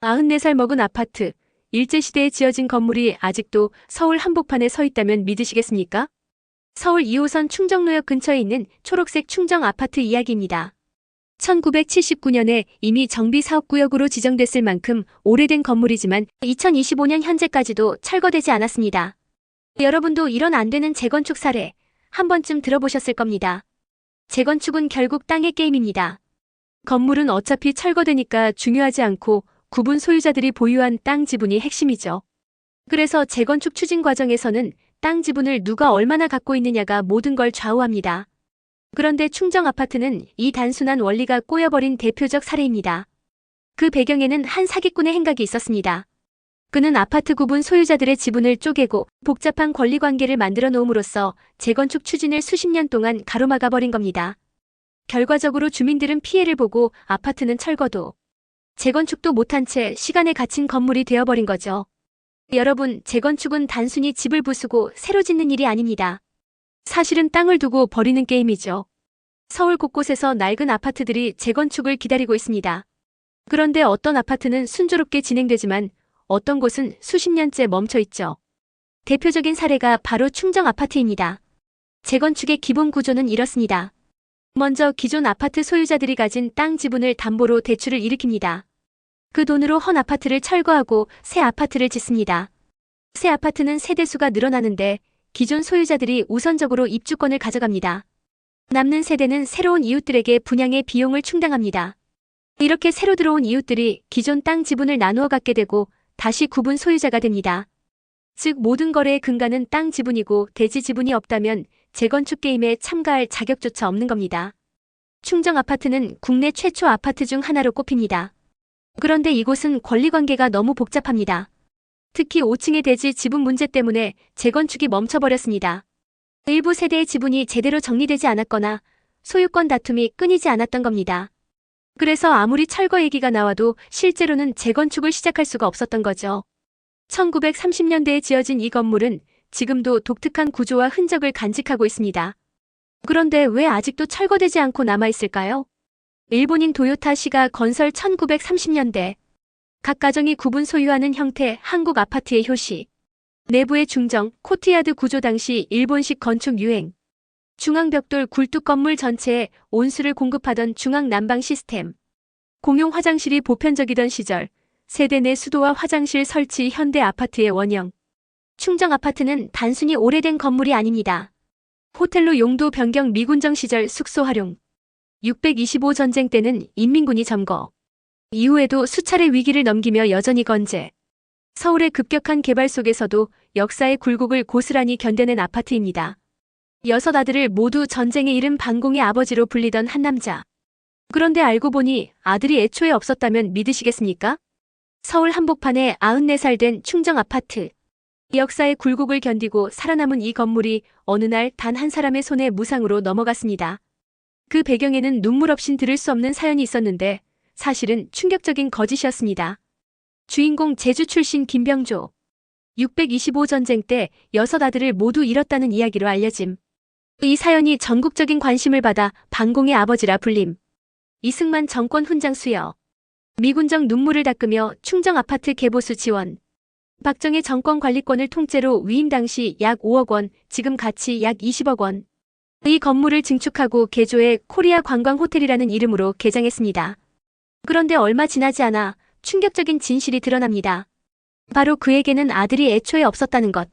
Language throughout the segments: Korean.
94살 먹은 아파트, 일제시대에 지어진 건물이 아직도 서울 한복판에 서 있다면 믿으시겠습니까? 서울 2호선 충정로역 근처에 있는 초록색 충정 아파트 이야기입니다. 1979년에 이미 정비사업구역으로 지정됐을 만큼 오래된 건물이지만 2025년 현재까지도 철거되지 않았습니다. 여러분도 이런 안 되는 재건축 사례 한 번쯤 들어보셨을 겁니다. 재건축은 결국 땅의 게임입니다. 건물은 어차피 철거되니까 중요하지 않고 구분 소유자들이 보유한 땅 지분이 핵심이죠. 그래서 재건축 추진 과정에서는 땅 지분을 누가 얼마나 갖고 있느냐가 모든 걸 좌우합니다. 그런데 충정 아파트는 이 단순한 원리가 꼬여버린 대표적 사례입니다. 그 배경에는 한 사기꾼의 행각이 있었습니다. 그는 아파트 구분 소유자들의 지분을 쪼개고 복잡한 권리관계를 만들어 놓음으로써 재건축 추진을 수십 년 동안 가로막아버린 겁니다. 결과적으로 주민들은 피해를 보고 아파트는 철거도, 재건축도 못한 채 시간에 갇힌 건물이 되어버린 거죠. 여러분, 재건축은 단순히 집을 부수고 새로 짓는 일이 아닙니다. 사실은 땅을 두고 버리는 게임이죠. 서울 곳곳에서 낡은 아파트들이 재건축을 기다리고 있습니다. 그런데 어떤 아파트는 순조롭게 진행되지만 어떤 곳은 수십 년째 멈춰 있죠. 대표적인 사례가 바로 충정 아파트입니다. 재건축의 기본 구조는 이렇습니다. 먼저 기존 아파트 소유자들이 가진 땅 지분을 담보로 대출을 일으킵니다. 그 돈으로 헌 아파트를 철거하고 새 아파트를 짓습니다. 새 아파트는 세대수가 늘어나는데 기존 소유자들이 우선적으로 입주권을 가져갑니다. 남는 세대는 새로운 이웃들에게 분양의 비용을 충당합니다. 이렇게 새로 들어온 이웃들이 기존 땅 지분을 나누어 갖게 되고 다시 구분 소유자가 됩니다. 즉 모든 거래의 근간은 땅 지분이고 대지 지분이 없다면 재건축 게임에 참가할 자격조차 없는 겁니다. 충정 아파트는 국내 최초 아파트 중 하나로 꼽힙니다. 그런데 이곳은 권리관계가 너무 복잡합니다. 특히 5층의 대지 지분 문제 때문에 재건축이 멈춰버렸습니다. 일부 세대의 지분이 제대로 정리되지 않았거나 소유권 다툼이 끊이지 않았던 겁니다. 그래서 아무리 철거 얘기가 나와도 실제로는 재건축을 시작할 수가 없었던 거죠. 1930년대에 지어진 이 건물은 지금도 독특한 구조와 흔적을 간직하고 있습니다. 그런데 왜 아직도 철거되지 않고 남아있을까요? 일본인 도요타시가 건설 1930년대 각 가정이 구분 소유하는 형태 한국 아파트의 효시, 내부의 중정, 코트야드 구조 당시 일본식 건축 유행, 중앙벽돌 굴뚝 건물 전체에 온수를 공급하던 중앙 난방 시스템, 공용 화장실이 보편적이던 시절, 세대 내 수도와 화장실 설치 현대 아파트의 원형. 충정 아파트는 단순히 오래된 건물이 아닙니다. 호텔로 용도 변경 미군정 시절 숙소 활용, 625 전쟁 때는 인민군이 점거, 이후에도 수차례 위기를 넘기며 여전히 건재. 서울의 급격한 개발 속에서도 역사의 굴곡을 고스란히 견뎌낸 아파트입니다. 6 아들을 모두 전쟁에 잃은 반공의 아버지로 불리던 한 남자. 그런데 알고 보니 아들이 애초에 없었다면 믿으시겠습니까? 서울 한복판에 94살 된 충정 아파트. 역사의 굴곡을 견디고 살아남은 이 건물이 어느 날 단 한 사람의 손에 무상으로 넘어갔습니다. 그 배경에는 눈물 없인 들을 수 없는 사연이 있었는데 사실은 충격적인 거짓이었습니다. 주인공 제주 출신 김병조. 625 전쟁 때 6 아들을 모두 잃었다는 이야기로 알려짐. 이 사연이 전국적인 관심을 받아 반공의 아버지라 불림. 이승만 정권 훈장 수여. 미군정 눈물을 닦으며 충정 아파트 개보수 지원. 박정희 정권 관리권을 통째로 위임 당시 약 5억 원, 지금 가치 약 20억 원. 이 건물을 증축하고 개조해 코리아 관광 호텔이라는 이름으로 개장했습니다. 그런데 얼마 지나지 않아 충격적인 진실이 드러납니다. 바로 그에게는 아들이 애초에 없었다는 것.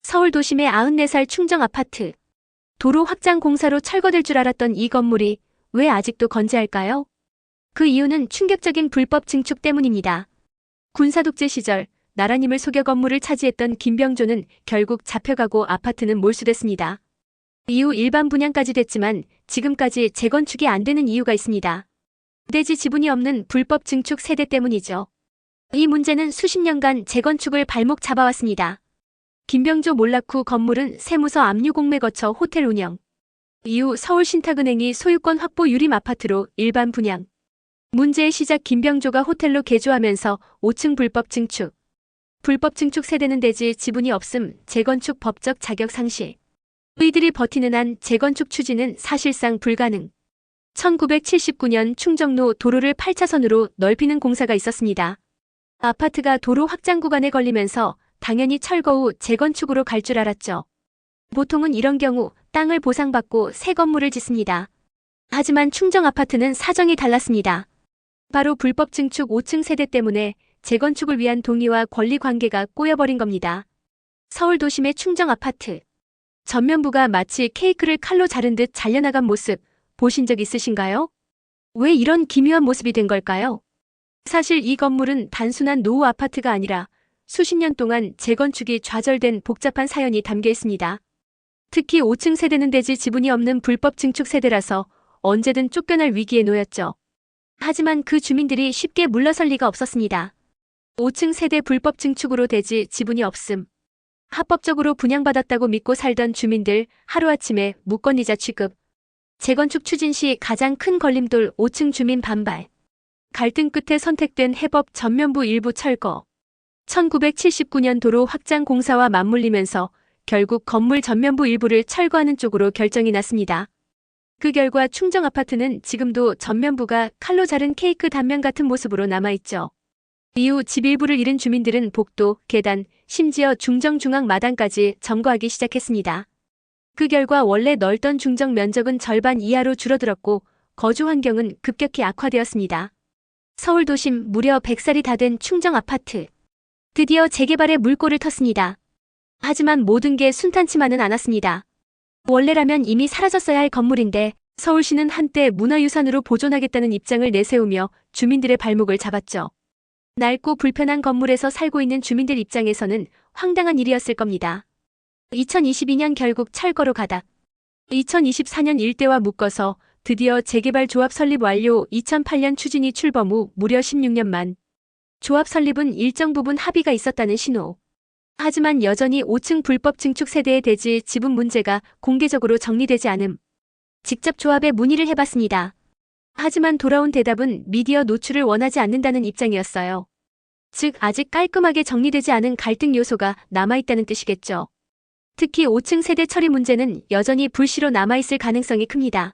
서울 도심의 94살 충정 아파트. 도로 확장 공사로 철거될 줄 알았던 이 건물이 왜 아직도 건재할까요? 그 이유는 충격적인 불법 증축 때문입니다. 군사독재 시절 나라님을 속여 건물을 차지했던 김병조는 결국 잡혀가고 아파트는 몰수됐습니다. 이후 일반 분양까지 됐지만 지금까지 재건축이 안 되는 이유가 있습니다. 대지 지분이 없는 불법 증축 세대 때문이죠. 이 문제는 수십 년간 재건축을 발목 잡아왔습니다. 김병조 몰락 후 건물은 세무서 압류 공매 거쳐 호텔 운영. 이후 서울신탁은행이 소유권 확보 유림 아파트로 일반 분양. 문제의 시작 김병조가 호텔로 개조하면서 5층 불법 증축. 불법 증축 세대는 대지 지분이 없음 재건축 법적 자격 상실. 이들이 버티는 한 재건축 추진은 사실상 불가능. 1979년 충정로 도로를 8차선으로 넓히는 공사가 있었습니다. 아파트가 도로 확장 구간에 걸리면서 당연히 철거 후 재건축으로 갈 줄 알았죠. 보통은 이런 경우 땅을 보상받고 새 건물을 짓습니다. 하지만 충정아파트는 사정이 달랐습니다. 바로 불법 증축 5층 세대 때문에 재건축을 위한 동의와 권리 관계가 꼬여버린 겁니다. 서울 도심의 충정아파트. 전면부가 마치 케이크를 칼로 자른 듯 잘려나간 모습 보신 적 있으신가요? 왜 이런 기묘한 모습이 된 걸까요? 사실 이 건물은 단순한 노후 아파트가 아니라 수십 년 동안 재건축이 좌절된 복잡한 사연이 담겨 있습니다. 특히 5층 세대는 대지 지분이 없는 불법 증축 세대라서 언제든 쫓겨날 위기에 놓였죠. 하지만 그 주민들이 쉽게 물러설 리가 없었습니다. 5층 세대 불법 증축으로 대지 지분이 없음. 합법적으로 분양받았다고 믿고 살던 주민들 하루아침에 무권이자 취급. 재건축 추진 시 가장 큰 걸림돌 5층 주민 반발. 갈등 끝에 선택된 해법 전면부 일부 철거. 1979년 도로 확장 공사와 맞물리면서 결국 건물 전면부 일부를 철거하는 쪽으로 결정이 났습니다. 그 결과 충정아파트는 지금도 전면부가 칼로 자른 케이크 단면 같은 모습으로 남아있죠. 이후 집 일부를 잃은 주민들은 복도, 계단, 심지어 중정 중앙 마당까지 점거하기 시작했습니다. 그 결과 원래 넓던 중정 면적은 절반 이하로 줄어들었고 거주 환경은 급격히 악화되었습니다. 서울 도심 무려 100살이 다 된 충정아파트. 드디어 재개발의 물꼬를 텄습니다. 하지만 모든 게 순탄치만은 않았습니다. 원래라면 이미 사라졌어야 할 건물인데 서울시는 한때 문화유산으로 보존하겠다는 입장을 내세우며 주민들의 발목을 잡았죠. 낡고 불편한 건물에서 살고 있는 주민들 입장에서는 황당한 일이었을 겁니다. 2022년 결국 철거로 가닥. 2024년 일대와 묶어서 드디어 재개발 조합 설립 완료. 2008년 추진이 출범 후 무려 16년 만. 조합 설립은 일정 부분 합의가 있었다는 신호. 하지만 여전히 5층 불법 증축 세대의 대지 지분 문제가 공개적으로 정리되지 않음. 직접 조합에 문의를 해봤습니다. 하지만 돌아온 대답은 미디어 노출을 원하지 않는다는 입장이었어요. 즉 아직 깔끔하게 정리되지 않은 갈등 요소가 남아있다는 뜻이겠죠. 특히 5층 세대 처리 문제는 여전히 불씨로 남아있을 가능성이 큽니다.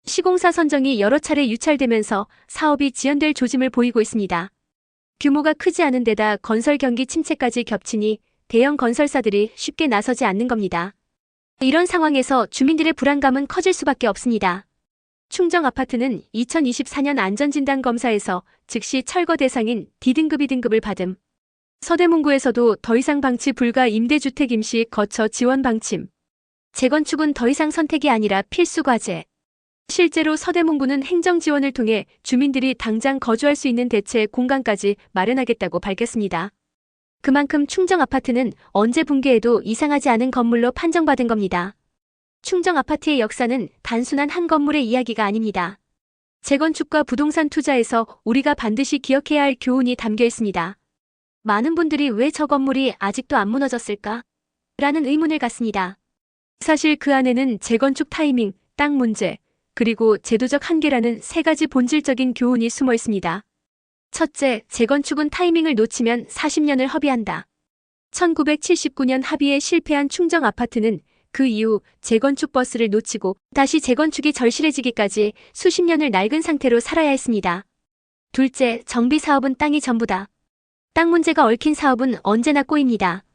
시공사 선정이 여러 차례 유찰되면서 사업이 지연될 조짐을 보이고 있습니다. 규모가 크지 않은 데다 건설 경기 침체까지 겹치니 대형 건설사들이 쉽게 나서지 않는 겁니다. 이런 상황에서 주민들의 불안감은 커질 수밖에 없습니다. 충정아파트는 2024년 안전진단 검사에서 즉시 철거 대상인 D등급이 등급을 받음. 서대문구에서도 더 이상 방치 불가 임대주택 임시 거처 지원 방침. 재건축은 더 이상 선택이 아니라 필수 과제. 실제로 서대문구는 행정지원을 통해 주민들이 당장 거주할 수 있는 대체 공간까지 마련하겠다고 밝혔습니다. 그만큼 충정아파트는 언제 붕괴해도 이상하지 않은 건물로 판정받은 겁니다. 충정아파트의 역사는 단순한 한 건물의 이야기가 아닙니다. 재건축과 부동산 투자에서 우리가 반드시 기억해야 할 교훈이 담겨 있습니다. 많은 분들이 왜 저 건물이 아직도 안 무너졌을까? 라는 의문을 갖습니다. 사실 그 안에는 재건축 타이밍, 땅 문제, 그리고 제도적 한계라는 세 가지 본질적인 교훈이 숨어 있습니다. 첫째, 재건축은 타이밍을 놓치면 40년을 허비한다. 1979년 합의에 실패한 충정아파트는 그 이후 재건축 버스를 놓치고 다시 재건축이 절실해지기까지 수십 년을 낡은 상태로 살아야 했습니다. 둘째, 정비사업은 땅이 전부다. 땅 문제가 얽힌 사업은 언제나 꼬입니다.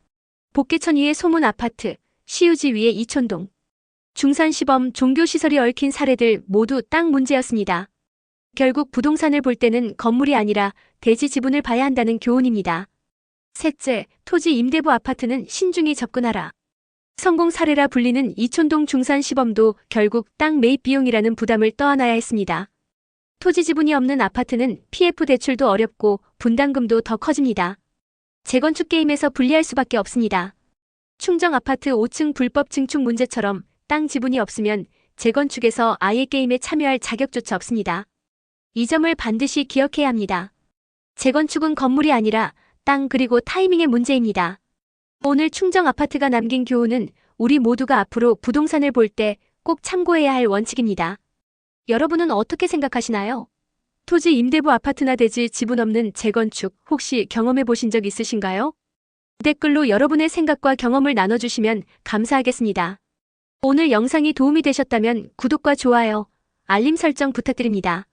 복개천 위의 소문 아파트, 시우지 위의 이촌동. 중산시범 종교시설이 얽힌 사례들 모두 땅 문제였습니다. 결국 부동산을 볼 때는 건물이 아니라 대지 지분을 봐야 한다는 교훈입니다. 셋째, 토지 임대부 아파트는 신중히 접근하라. 성공 사례라 불리는 이촌동 중산시범도 결국 땅 매입 비용이라는 부담을 떠안아야 했습니다. 토지 지분이 없는 아파트는 PF 대출도 어렵고 분담금도 더 커집니다. 재건축 게임에서 불리할 수밖에 없습니다. 충정아파트 5층 불법 증축 문제처럼 땅 지분이 없으면 재건축에서 아예 게임에 참여할 자격조차 없습니다. 이 점을 반드시 기억해야 합니다. 재건축은 건물이 아니라 땅 그리고 타이밍의 문제입니다. 오늘 충정아파트가 남긴 교훈은 우리 모두가 앞으로 부동산을 볼 때 꼭 참고해야 할 원칙입니다. 여러분은 어떻게 생각하시나요? 토지 임대부 아파트나 대지 지분 없는 재건축 혹시 경험해 보신 적 있으신가요? 댓글로 여러분의 생각과 경험을 나눠주시면 감사하겠습니다. 오늘 영상이 도움이 되셨다면 구독과 좋아요, 알림 설정 부탁드립니다.